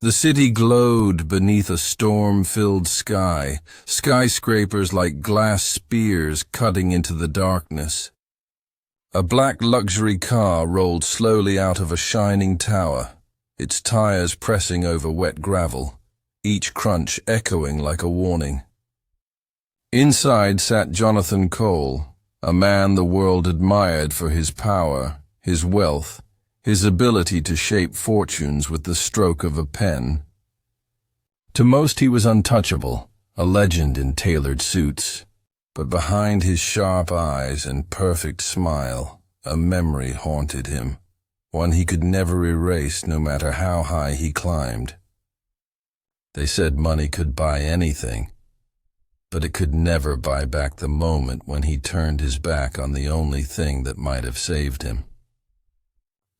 The city glowed beneath a storm-filled sky, skyscrapers like glass spears cutting into the darkness. A black luxury car rolled slowly out of a shining tower, its tires pressing over wet gravel, each crunch echoing like a warning. Inside sat Jonathan Cole, a man the world admired for his power, his wealth, his ability to shape fortunes with the stroke of a pen. To most he was untouchable, a legend in tailored suits, but behind his sharp eyes and perfect smile, a memory haunted him, one he could never erase no matter how high he climbed. They said money could buy anything, but it could never buy back the moment when he turned his back on the only thing that might have saved him.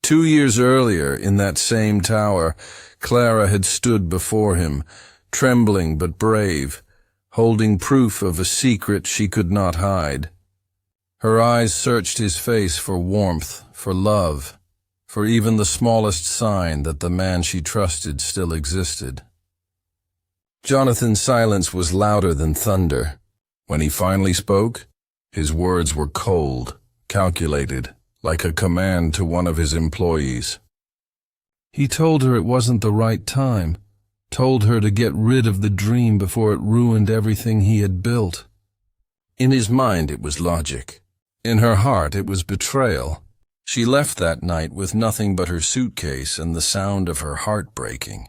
2 years earlier, in that same tower, Clara had stood before him, trembling but brave, holding proof of a secret she could not hide. Her eyes searched his face for warmth, for love, for even the smallest sign that the man she trusted still existed. Jonathan's silence was louder than thunder. When he finally spoke, his words were cold, calculated, like a command to one of his employees. He told her it wasn't the right time, told her to get rid of the dream before it ruined everything he had built. In his mind it was logic. In her heart it was betrayal. She left that night with nothing but her suitcase and the sound of her heart breaking.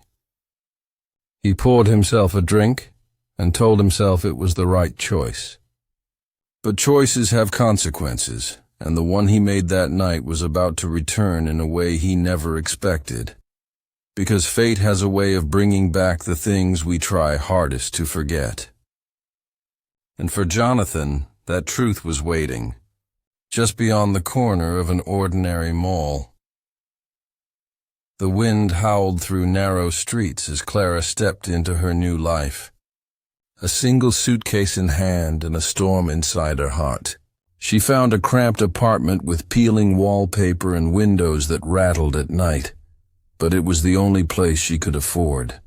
He poured himself a drink and told himself it was the right choice. But choices have consequences, and the one he made that night was about to return in a way he never expected. Because fate has a way of bringing back the things we try hardest to forget. And for Jonathan, that truth was waiting, just beyond the corner of an ordinary mall. The wind howled through narrow streets as Clara stepped into her new life. A single suitcase in hand and a storm inside her heart. She found a cramped apartment with peeling wallpaper and windows that rattled at night, but it was the only place she could afford.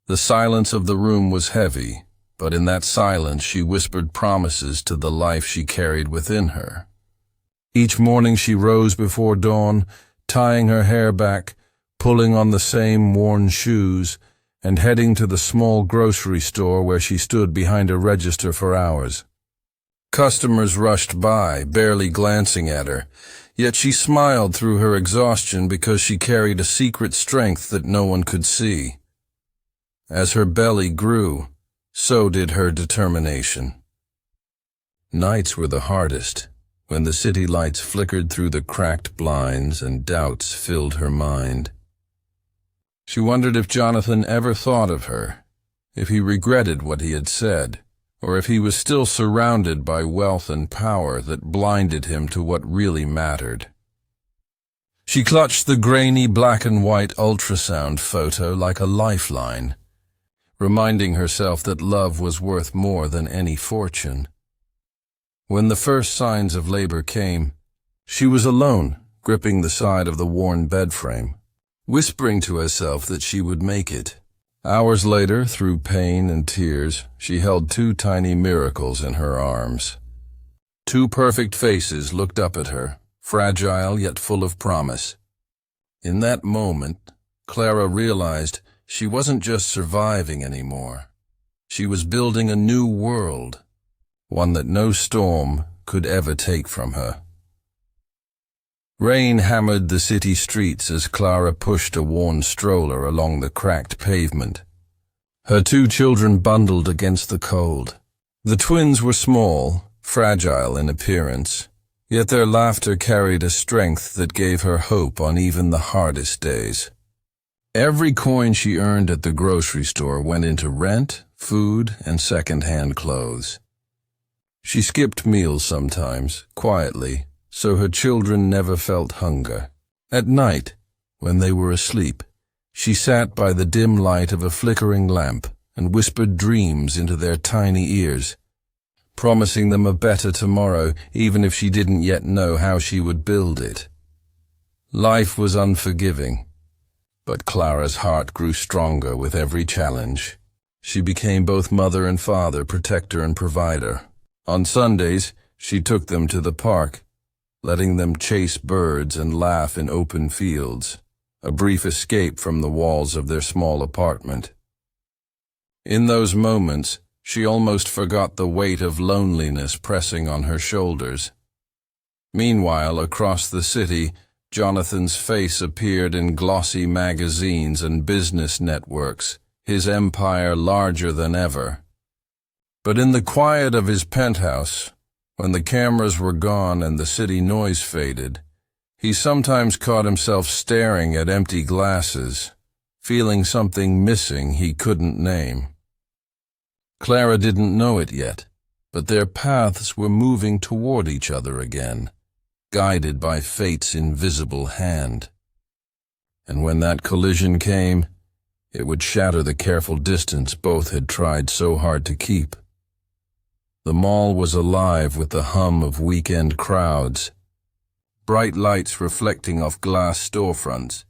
The silence of the room was heavy, but in that silence she whispered promises to the life she carried within her. Each morning she rose before dawn, tying her hair back, pulling on the same worn shoes, and heading to the small grocery store where she stood behind a register for hours. Customers rushed by, barely glancing at her, yet she smiled through her exhaustion because she carried a secret strength that no one could see. As her belly grew, so did her determination. Nights were the hardest, when the city lights flickered through the cracked blinds and doubts filled her mind. She wondered if Jonathan ever thought of her, if he regretted what he had said, or if he was still surrounded by wealth and power that blinded him to what really mattered. She clutched the grainy black and white ultrasound photo like a lifeline, reminding herself that love was worth more than any fortune. When the first signs of labor came, she was alone, gripping the side of the worn bed frame, whispering to herself that she would make it. Hours later, through pain and tears, she held 2 tiny miracles in her arms. 2 perfect faces looked up at her, fragile yet full of promise. In that moment, Clara realized she wasn't just surviving anymore. She was building a new world, one that no storm could ever take from her. Rain hammered the city streets as Clara pushed a worn stroller along the cracked pavement. Her 2 children bundled against the cold. The twins were small, fragile in appearance, yet their laughter carried a strength that gave her hope on even the hardest days. Every coin she earned at the grocery store went into rent, food, and second-hand clothes. She skipped meals sometimes, quietly, so her children never felt hunger. At night, when they were asleep, she sat by the dim light of a flickering lamp and whispered dreams into their tiny ears, promising them a better tomorrow even if she didn't yet know how she would build it. Life was unforgiving, But Clara's heart grew stronger with every challenge. She became both mother and father, protector and provider. On Sundays, she took them to the park, letting them chase birds and laugh in open fields, a brief escape from the walls of their small apartment. In those moments, she almost forgot the weight of loneliness pressing on her shoulders. Meanwhile, across the city, Jonathan's face appeared in glossy magazines and business networks, his empire larger than ever. But in the quiet of his penthouse, when the cameras were gone and the city noise faded, he sometimes caught himself staring at empty glasses, feeling something missing he couldn't name. Clara didn't know it yet, but their paths were moving toward each other again, guided by fate's invisible hand. And when that collision came, it would shatter the careful distance both had tried so hard to keep. The mall was alive with the hum of weekend crowds, bright lights reflecting off glass storefronts,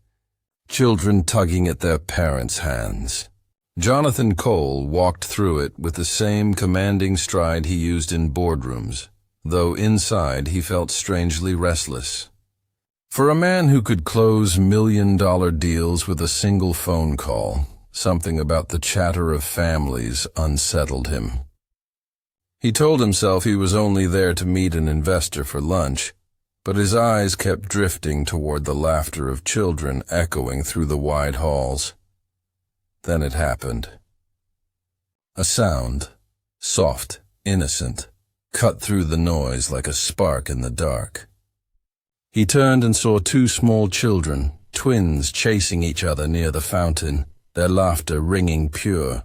children tugging at their parents' hands. Jonathan Cole walked through it with the same commanding stride he used in boardrooms, though inside he felt strangely restless. For a man who could close million-dollar deals with a single phone call, something about the chatter of families unsettled him. He told himself he was only there to meet an investor for lunch, but his eyes kept drifting toward the laughter of children echoing through the wide halls. Then it happened. A sound, soft, innocent, cut through the noise like a spark in the dark. He turned and saw two small children, twins, chasing each other near the fountain, their laughter ringing pure.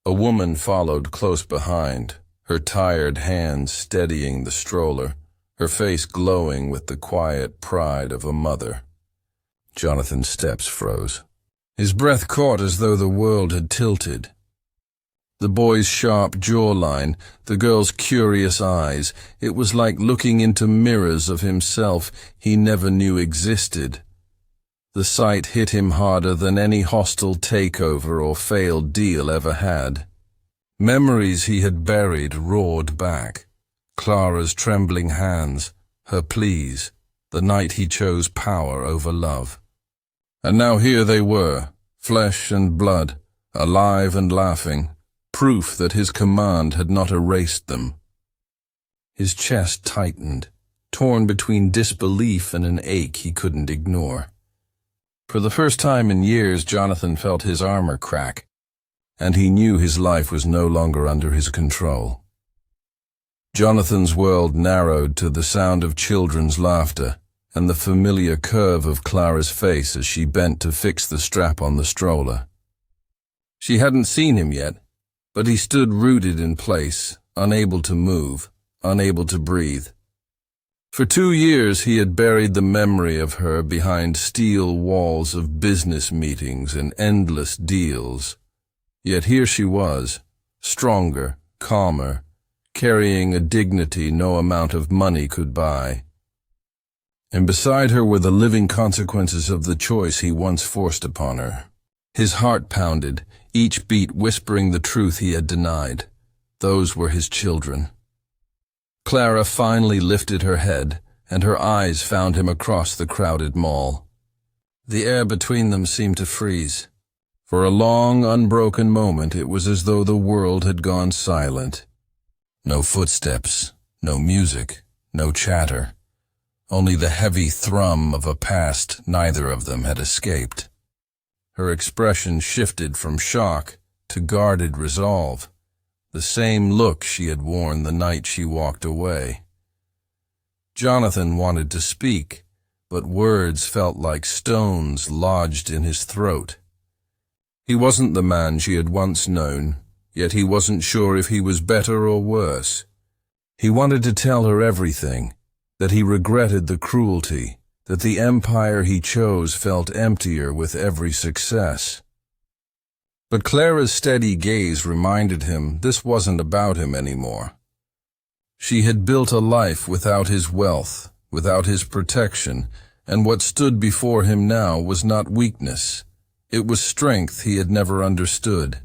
A woman followed close behind, her tired hands steadying the stroller, her face glowing with the quiet pride of a mother. Jonathan's steps froze. His breath caught as though the world had tilted. The boy's sharp jawline, the girl's curious eyes, it was like looking into mirrors of himself he never knew existed. The sight hit him harder than any hostile takeover or failed deal ever had. Memories he had buried roared back. Clara's trembling hands, her pleas, the night he chose power over love. And now here they were, flesh and blood, alive and laughing, proof that his command had not erased them. His chest tightened, torn between disbelief and an ache he couldn't ignore. For the first time in years, Jonathan felt his armor crack, and he knew his life was no longer under his control. Jonathan's world narrowed to the sound of children's laughter and the familiar curve of Clara's face as she bent to fix the strap on the stroller. She hadn't seen him yet, but he stood rooted in place, unable to move, unable to breathe. For 2 years he had buried the memory of her behind steel walls of business meetings and endless deals. Yet here she was, stronger, calmer, carrying a dignity no amount of money could buy. And beside her were the living consequences of the choice he once forced upon her. His heart pounded, each beat whispering the truth he had denied. Those were his children. Clara finally lifted her head, and her eyes found him across the crowded mall. The air between them seemed to freeze. For a long, unbroken moment, it was as though the world had gone silent. No footsteps, no music, no chatter. Only the heavy thrum of a past neither of them had escaped. Her expression shifted from shock to guarded resolve, the same look she had worn the night she walked away. Jonathan wanted to speak, but words felt like stones lodged in his throat. He wasn't the man she had once known, yet he wasn't sure if he was better or worse. He wanted to tell her everything, that he regretted the cruelty, that the empire he chose felt emptier with every success. But Clara's steady gaze reminded him this wasn't about him anymore. She had built a life without his wealth, without his protection, and what stood before him now was not weakness. It was strength he had never understood.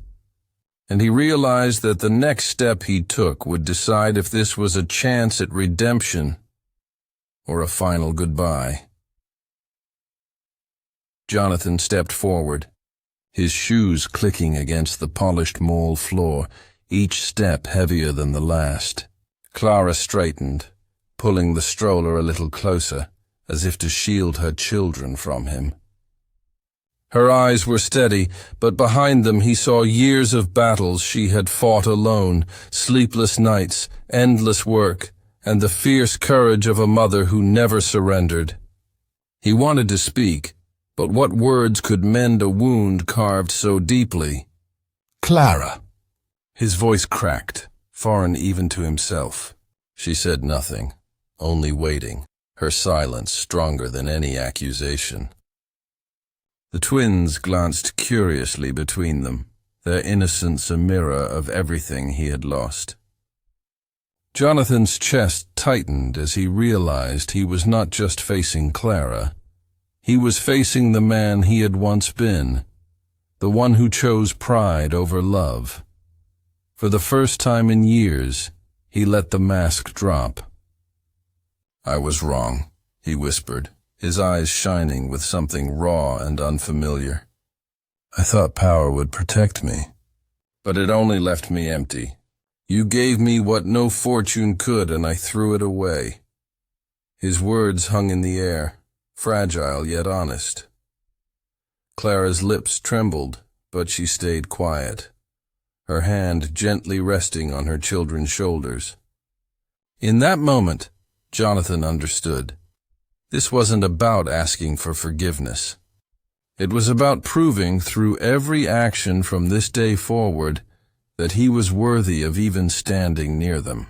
And he realized that the next step he took would decide if this was a chance at redemption or a final goodbye. Jonathan stepped forward, his shoes clicking against the polished mole floor, each step heavier than the last. Clara straightened, pulling the stroller a little closer, as if to shield her children from him. Her eyes were steady, but behind them he saw years of battles she had fought alone, sleepless nights, endless work, and the fierce courage of a mother who never surrendered. He wanted to speak, but what words could mend a wound carved so deeply? "Clara." His voice cracked, foreign even to himself. She said nothing, only waiting, her silence stronger than any accusation. The twins glanced curiously between them, their innocence a mirror of everything he had lost. Jonathan's chest tightened as he realized he was not just facing Clara. He was facing the man he had once been, the one who chose pride over love. For the first time in years, he let the mask drop. "I was wrong," he whispered, his eyes shining with something raw and unfamiliar. "I thought power would protect me, but it only left me empty. You gave me what no fortune could, and I threw it away." His words hung in the air, fragile yet honest. Clara's lips trembled, but she stayed quiet, her hand gently resting on her children's shoulders. In that moment, Jonathan understood. This wasn't about asking for forgiveness. It was about proving through every action from this day forward that he was worthy of even standing near them.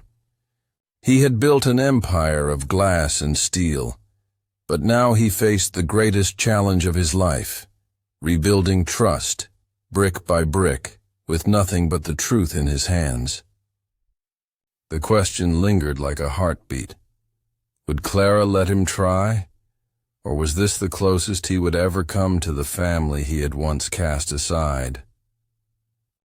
He had built an empire of glass and steel, but now he faced the greatest challenge of his life, rebuilding trust, brick by brick, with nothing but the truth in his hands. The question lingered like a heartbeat. Would Clara let him try? Or was this the closest he would ever come to the family he had once cast aside?